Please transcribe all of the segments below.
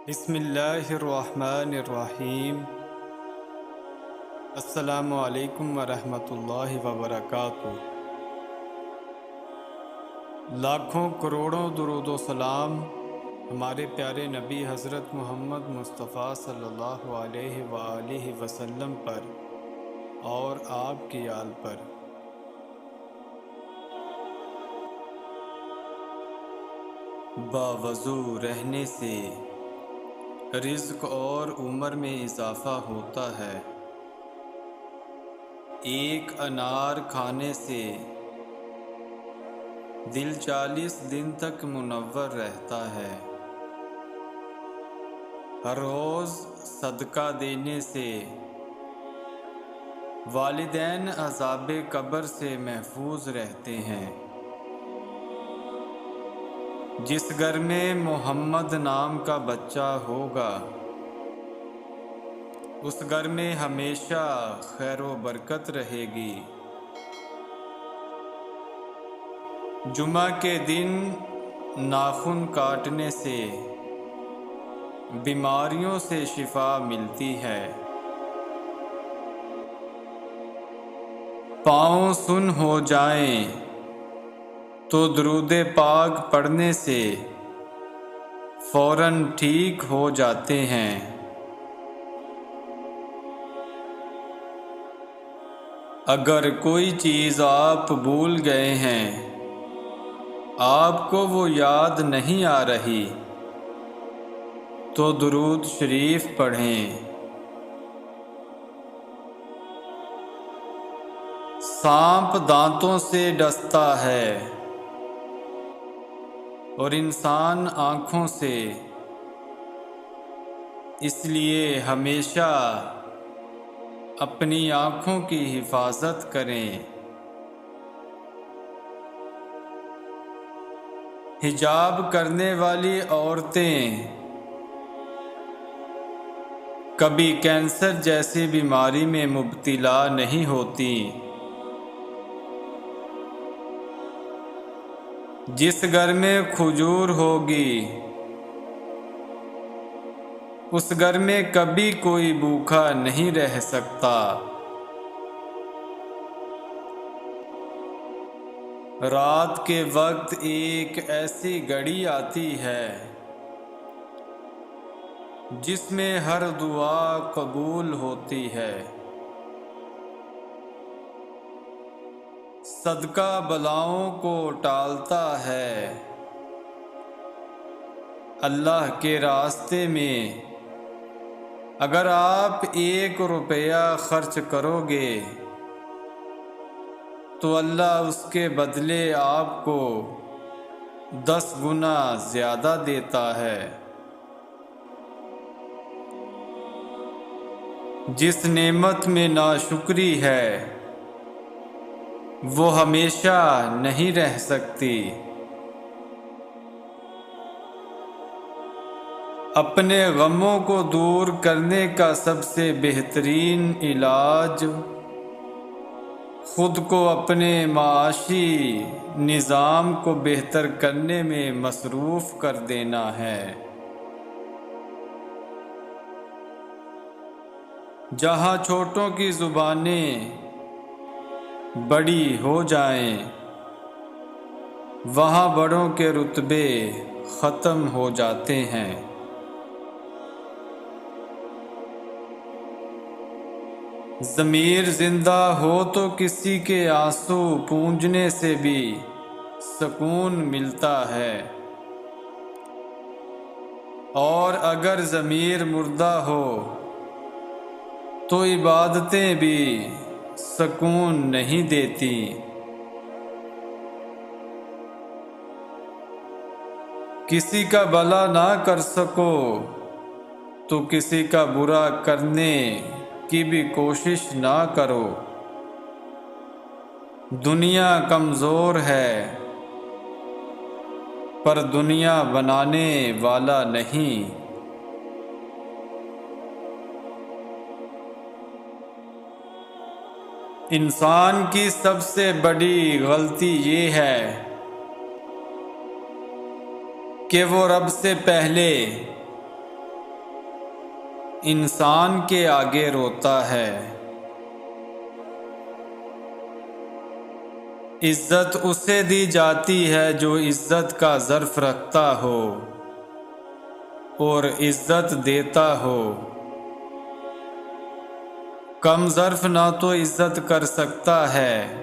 بسم اللہ الرحمن الرحیم۔ السلام علیکم ورحمۃ اللہ وبرکاتہ۔ لاکھوں کروڑوں درود و سلام ہمارے پیارے نبی حضرت محمد مصطفیٰ صلی اللہ علیہ وآلہ وسلم پر اور آپ کی آل پر۔ باوضو رہنے سے رزق اور عمر میں اضافہ ہوتا ہے۔ ایک انار کھانے سے دل 40 دن تک منور رہتا ہے۔ ہر روز صدقہ دینے سے والدین عذاب قبر سے محفوظ رہتے ہیں۔ جس گھر میں محمد نام کا بچہ ہوگا اس گھر میں ہمیشہ خیر و برکت رہے گی۔ جمعہ کے دن ناخن کاٹنے سے بیماریوں سے شفا ملتی ہے۔ پاؤں سن ہو جائیں تو درود پاک پڑھنے سے فوراً ٹھیک ہو جاتے ہیں۔ اگر کوئی چیز آپ بھول گئے ہیں، آپ کو وہ یاد نہیں آ رہی، تو درود شریف پڑھیں۔ سانپ دانتوں سے ڈستا ہے اور انسان آنکھوں سے، اس لیے ہمیشہ اپنی آنکھوں کی حفاظت کریں۔ حجاب کرنے والی عورتیں کبھی کینسر جیسی بیماری میں مبتلا نہیں ہوتی۔ جس گھر میں کھجور ہوگی اس گھر میں کبھی کوئی بھوکا نہیں رہ سکتا۔ رات کے وقت ایک ایسی گھڑی آتی ہے جس میں ہر دعا قبول ہوتی ہے۔ صدقہ بلاؤں کو ٹالتا ہے۔ اللہ کے راستے میں اگر آپ 1 روپیہ خرچ کرو گے تو اللہ اس کے بدلے آپ کو 10 گنا زیادہ دیتا ہے۔ جس نعمت میں ناشکری ہے وہ ہمیشہ نہیں رہ سکتی۔ اپنے غموں کو دور کرنے کا سب سے بہترین علاج خود کو اپنے معاشی نظام کو بہتر کرنے میں مصروف کر دینا ہے۔ جہاں چھوٹوں کی زبانیں بڑی ہو جائیں وہاں بڑوں کے رتبے ختم ہو جاتے ہیں۔ ضمیر زندہ ہو تو کسی کے آنسو پونجنے سے بھی سکون ملتا ہے، اور اگر ضمیر مردہ ہو تو عبادتیں بھی سکون نہیں دیتی۔ کسی کا بھلا نہ کر سکو تو کسی کا برا کرنے کی بھی کوشش نہ کرو۔ دنیا کمزور ہے پر دنیا بنانے والا نہیں۔ انسان کی سب سے بڑی غلطی یہ ہے کہ وہ رب سے پہلے انسان کے آگے روتا ہے۔ عزت اسے دی جاتی ہے جو عزت کا ظرف رکھتا ہو اور عزت دیتا ہو۔ کم ظرف نہ تو عزت کر سکتا ہے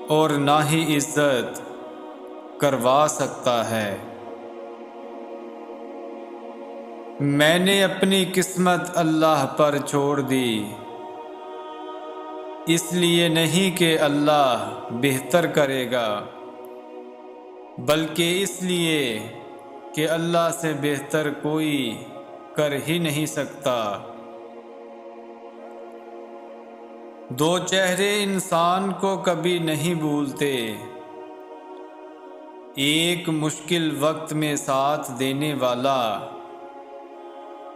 اور نہ ہی عزت کروا سکتا ہے۔ میں نے اپنی قسمت اللہ پر چھوڑ دی، اس لیے نہیں کہ اللہ بہتر کرے گا، بلکہ اس لیے کہ اللہ سے بہتر کوئی کر ہی نہیں سکتا۔ دو چہرے انسان کو کبھی نہیں بھولتے، ایک مشکل وقت میں ساتھ دینے والا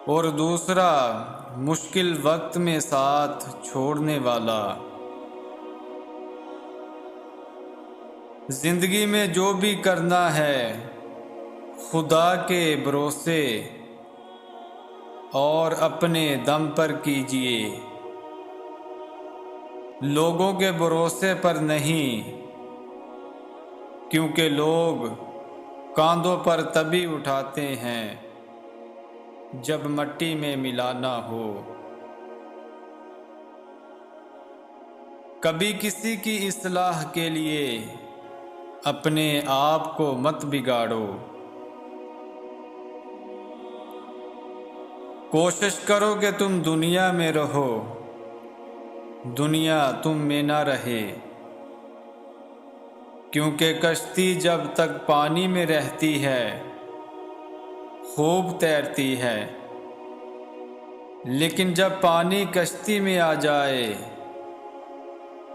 اور دوسرا مشکل وقت میں ساتھ چھوڑنے والا۔ زندگی میں جو بھی کرنا ہے خدا کے بھروسے اور اپنے دم پر کیجیے، لوگوں کے بھروسے پر نہیں، کیونکہ لوگ کاندھوں پر تبھی اٹھاتے ہیں جب مٹی میں ملانا ہو۔ کبھی کسی کی اصلاح کے لیے اپنے آپ کو مت بگاڑو، کوشش کرو کہ تم دنیا میں رہو، دنیا تم میں نہ رہے، کیونکہ کشتی جب تک پانی میں رہتی ہے خوب تیرتی ہے، لیکن جب پانی کشتی میں آ جائے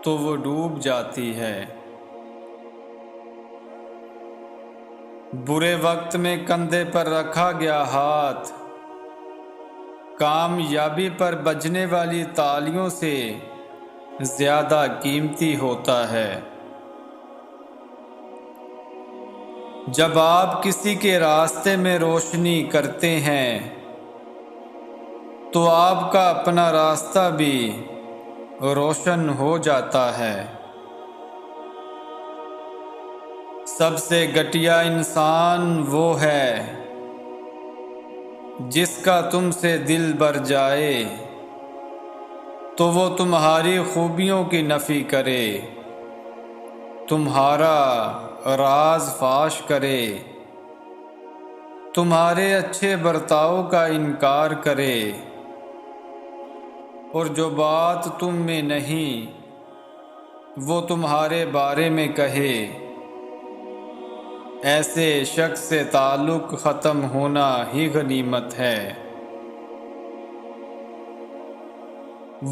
تو وہ ڈوب جاتی ہے۔ برے وقت میں کندھے پر رکھا گیا ہاتھ کامیابی پر بجنے والی تالیوں سے زیادہ قیمتی ہوتا ہے۔ جب آپ کسی کے راستے میں روشنی کرتے ہیں تو آپ کا اپنا راستہ بھی روشن ہو جاتا ہے۔ سب سے گھٹیا انسان وہ ہے جس کا تم سے دل بھر جائے تو وہ تمہاری خوبیوں کی نفی کرے، تمہارا راز فاش کرے، تمہارے اچھے برتاؤ کا انکار کرے، اور جو بات تم میں نہیں وہ تمہارے بارے میں کہے، ایسے شخص سے تعلق ختم ہونا ہی غنیمت ہے۔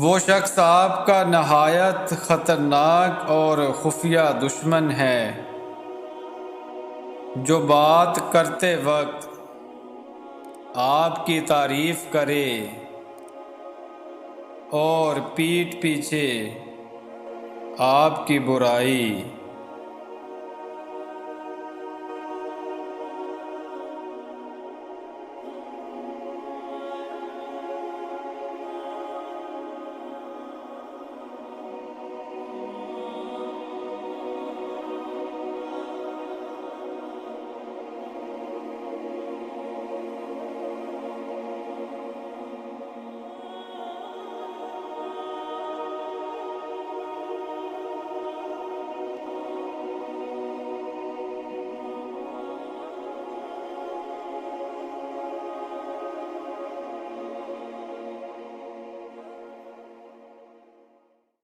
وہ شخص آپ کا نہایت خطرناک اور خفیہ دشمن ہے جو بات کرتے وقت آپ کی تعریف کرے اور پیٹھ پیچھے آپ کی برائی